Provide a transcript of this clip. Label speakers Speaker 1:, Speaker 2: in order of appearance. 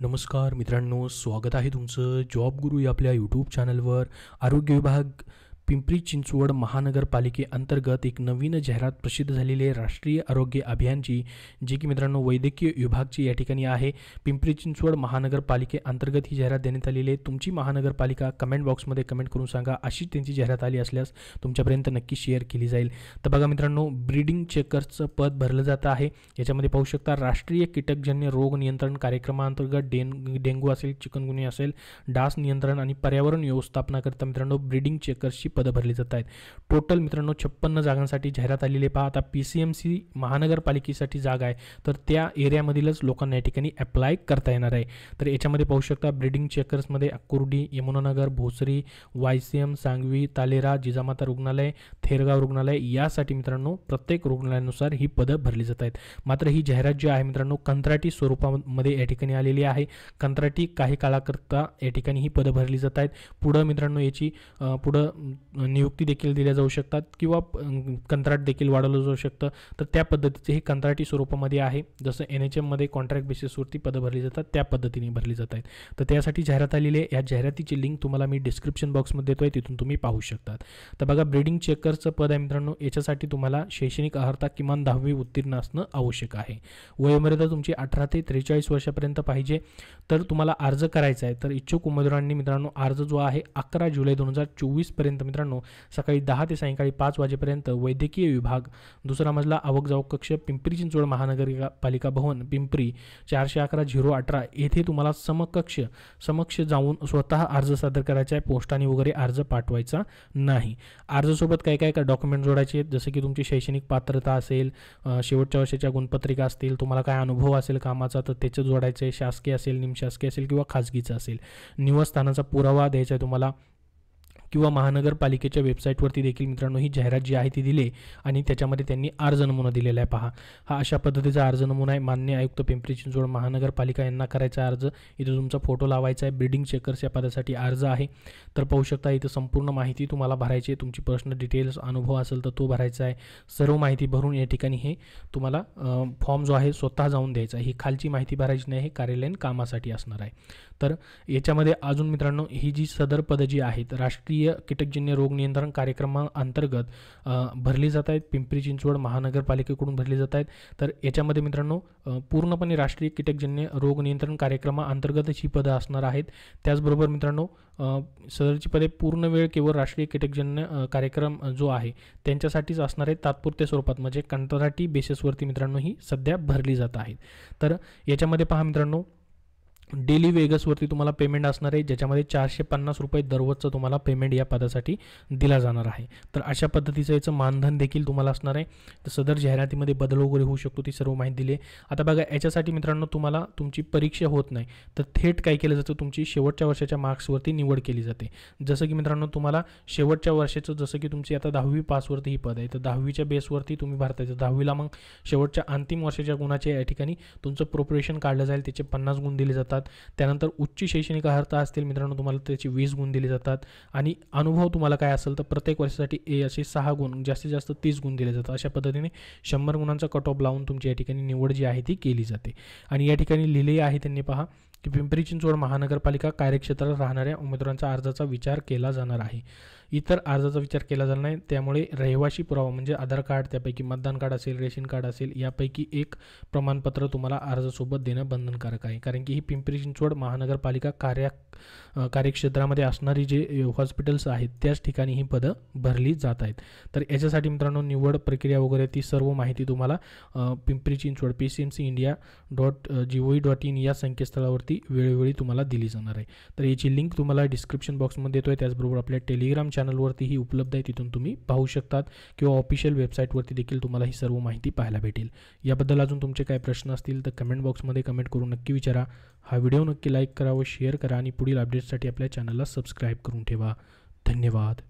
Speaker 1: नमस्कार मित्रांनो, स्वागत आहे तुमचं जॉब गुरु या आपल्या यूट्यूब चॅनलवर. आरोग्य विभाग पिंपरी चिंचवड महानगरपालिकेअंतर्गत एक नवीन जाहिरात प्रसिद्ध झालेली आहे राष्ट्रीय आरोग्य अभियानची, जी की मित्रांनो वैद्यकीय विभागची या ठिकाणी आहे. पिंपरी चिंचवड महानगरपालिकेअंतर्गत ही जाहिरात देण्यात आलेली आहे. तुमची महानगरपालिका कमेंट बॉक्समध्ये कमेंट करून सांगा. अशी त्यांची जाहिरात आली असल्यास तुमच्यापर्यंत नक्की शेअर केली जाईल. तर बघा मित्रांनो, ब्रीडिंग चेकर्सचं पद भरलं जातं आहे. याच्यामध्ये पाहू शकता राष्ट्रीय कीटकजन्य रोग नियंत्रण कार्यक्रमाअंतर्गत डेंग्यू असेल, चिकनगुनिया असेल, डास नियंत्रण आणि पर्यावरण व्यवस्थापनाकरता मित्रांनो ब्रीडिंग चेकर्सची पदं भरली जात आहेत. टोटल मित्रांनो 56 जागांसाठी जाहिरात आलेली आहे. पहा, आता PCMC महानगरपालिकेसाठी जागा आहे, तर त्या एरियामधीलच लोकांना या ठिकाणी अप्लाय करता येणार आहे. तर याच्यामध्ये पाहू शकता ब्रीडिंग चेकर्समध्ये कुर्डी, यमुनानगर, भोसरी, YCM, सांगवी, तालेरा, जिजामाता रुग्णालय, थेरगाव रुग्णालय यासाठी मित्रांनो प्रत्येक रुग्णालयानुसार ही पदं भरली जात आहेत. मात्र ही जाहिरात जी आहे मित्रांनो कंत्राटी स्वरूपामध्ये या ठिकाणी आलेली आहे. कंत्राटी काही काळाकरता या ठिकाणी ही पदं भरली जात आहेत. पुढं मित्रांनो याची पुढं नियुक्ती देखील दिल्या जाऊ शकतात किंवा कंत्राट देखील वाढवलं जाऊ शकतं. तर त्या पद्धतीचे हे कंत्राटी स्वरूपामध्ये आहे. जसं NHM मध्ये कॉन्ट्रॅक्ट बेसिसवरती पदं भरली जातात, त्या पद्धतीने भरली जात आहेत. तर त्यासाठी जाहिरात आलेली आहे. या जाहिरातीची लिंक तुम्हाला मी डिस्क्रिप्शन बॉक्समध्ये देतोय, तिथून तुम्ही पाहू शकतात. तर बघा, ब्रीडिंग चेकरचं पद आहे मित्रांनो. याच्यासाठी तुम्हाला शैक्षणिक अर्हता किमान 10वी उत्तीर्ण असणं आवश्यक आहे. वयोमर्यादा तुमची 18 ते 43 वर्षापर्यंत पाहिजे. तर तुम्हाला अर्ज करायचा आहे. तर इच्छुक उमेदवारांनी मित्रांनो अर्ज जो आहे 11 जुलै 2024 पर्यंत मित्रांनो सकाळी 10 ते सायंकाळी 5 वाजेपर्यंत वैद्यकीय विभाग, दुसरा मजला, आवक जावक कक्ष, पिंपरी चिंचवड महानगरपालिका भवन, पिंपरी 411-018 येथे तुम्हाला समक्ष जाऊन स्वतः अर्ज सादर करायचा आहे. पोस्टाने वगैरे अर्ज पाठवायचा नाही. अर्जासोबत काय डॉक्युमेंट जोडायचे आहेत, जसं की तुमची शैक्षणिक पात्रता असेल, शेवटच्या वर्षाच्या गुणपत्रिका असतील, तुम्हाला काय अनुभव असेल कामाचा तर त्याचं जोडायचं आहे. शासकीय असेल, निमशासकीय असेल किंवा खाजगीचं असेल. निवासस्थानाचा पुरावा द्यायचा आहे तुम्हाला, किंवा महानगरपालिकेच्या वेबसाईटवरती देखील मित्रांनो ही जाहिरात जी आहे ती दिली आणि त्याच्यामध्ये त्यांनी अर्ज नमुना दिलेला आहे. पहा, हा अशा पद्धतीचा अर्ज नमुना आहे. मान्य आयुक्त पिंपरी चिंचवड महानगरपालिका यांना करायचा अर्ज. इथं तुमचा फोटो लावायचा आहे. ब्रीडिंग चेकर्स या पदासाठी अर्ज आहे. तर पाहू शकता इथं संपूर्ण माहिती तुम्हाला भरायची आहे. तुमची पर्सनल डिटेल्स, अनुभव असेल तर तो भरायचा आहे. सर्व माहिती भरून या ठिकाणी हे तुम्हाला फॉर्म जो आहे स्वतः जाऊन द्यायचा आहे. ही खालची माहिती भरायची नाही, हे कार्यालयीन कामासाठी असणार आहे. तर याच्यामध्ये अजून मित्रांनो ही जी सदर पदं जी आहेत राष्ट्रीय कीटकजन्य रोग नियंत्रण कार्यक्रमाअंतर्गत भरली जात आहेत. पिंपरी चिंचवड महानगरपालिकेकडून भरली जात आहेत. तर याच्यामध्ये मित्रांनो पूर्णपणे राष्ट्रीय कीटकजन्य रोग नियंत्रण कार्यक्रमाअंतर्गतच ही पदं असणार आहेत. त्याचबरोबर मित्रांनो सदरची पदे पूर्ण वेळ केवळ राष्ट्रीय कीटकजन्य कार्यक्रम जो आहे त्यांच्यासाठीच असणार आहे. तात्पुरत्या स्वरूपात म्हणजे कंत्राटी बेसिसवरती मित्रांनो ही सध्या भरली जात आहेत. तर याच्यामध्ये पहा मित्रांनो डेली वेगसवरती तुम्हाला पेमेंट असणार आहे, ज्याच्यामध्ये 450 रुपये दररोजचं तुम्हाला पेमेंट या पदासाठी दिला जाणार आहे. तर अशा पद्धतीचं याचं मानधन देखील तुम्हाला असणार आहे. तर सदर जाहिरातीमध्ये बदल वगैरे होऊ शकतो, ती सर्व माहिती दिली आहे. आता बघा, याच्यासाठी मित्रांनो तुम्हाला तुमची परीक्षा होत नाही, तर थेट काय केलं जातं, तुमची शेवटच्या वर्षाच्या मार्क्सवरती निवड केली जाते. जसं की मित्रांनो तुम्हाला शेवटच्या वर्षाचं, जसं की तुमची आता 10वी पासवरती ही पद आहे, तर 10वीच्या बेसवरती तुम्ही भरतायचं. 10वीला मग शेवटच्या अंतिम वर्षाच्या गुणाचे या ठिकाणी तुमचं प्रोपरेशन काढलं जाईल, त्याचे 50 गुण दिले जातात. त्यानंतर उच्च शैक्षणिक अर्हता असतील मित्रांनो तुम्हाला त्याची 20 गुण दिले जातात. आणि अनुभव तुम्हाला काय असेल तर प्रत्येक वर्षासाठी असे 6 गुण, जास्तीत जास्त 30 गुण दिले जातात. अशा पद्धतीने 100 गुणांचा कट ऑफ लावून तुमची या ठिकाणी निवड जी आहे ती केली जाते. आणि या ठिकाणी लिहिले आहे त्यांनी, पहा की पिंपरी चिंचवड महानगरपालिका कार्यक्षेत्रात राहणाऱ्या उमेदवारांचा अर्जाचा विचार केला जाणार आहे. इतर अर्जाचा विचार केला जाणार नाही. त्यामुळे रहिवासी पुरावा म्हणजे आधार कार्ड, त्यापैकी मतदान कार्ड असेल, रेशन कार्ड असेल, यापैकी एक प्रमाणपत्र तुम्हाला अर्जासोबत देणं बंधनकारक आहे. कारण की ही पिंपरी चिंचवड महानगरपालिका कार्यक्षेत्रामध्ये असणारी जे हॉस्पिटल्स आहेत त्याच ठिकाणी ही पदं भरली जात आहेत. तर याच्यासाठी मित्रांनो निवड प्रक्रिया वगैरे ती सर्व माहिती तुम्हाला पिंपरी चिंचवड PCMCindia.gov.in या संकेतस्थळावरती वेळोवेळी तुम्हाला दिली जाणार आहे. तर याची लिंक तुम्हाला डिस्क्रिप्शन बॉक्समध्ये देतोय. त्याचबरोबर आपल्या टेलिग्राम चॅनलवरतीही उपलब्ध आहे, तिथून तुम्ही पाहू शकतात, किंवा ऑफिशियल वेबसाईटवरती देखील तुम्हाला ही सर्व माहिती पाहायला भेटेल. याबद्दल अजून तुमचे काय प्रश्न असतील तर कमेंट बॉक्समध्ये कमेंट करून नक्की विचारा. हा व्हिडिओ नक्की लाईक करा व शेअर करा आणि पुढील अपडेट्ससाठी आपल्या चॅनलला सबस्क्राईब करून ठेवा. धन्यवाद.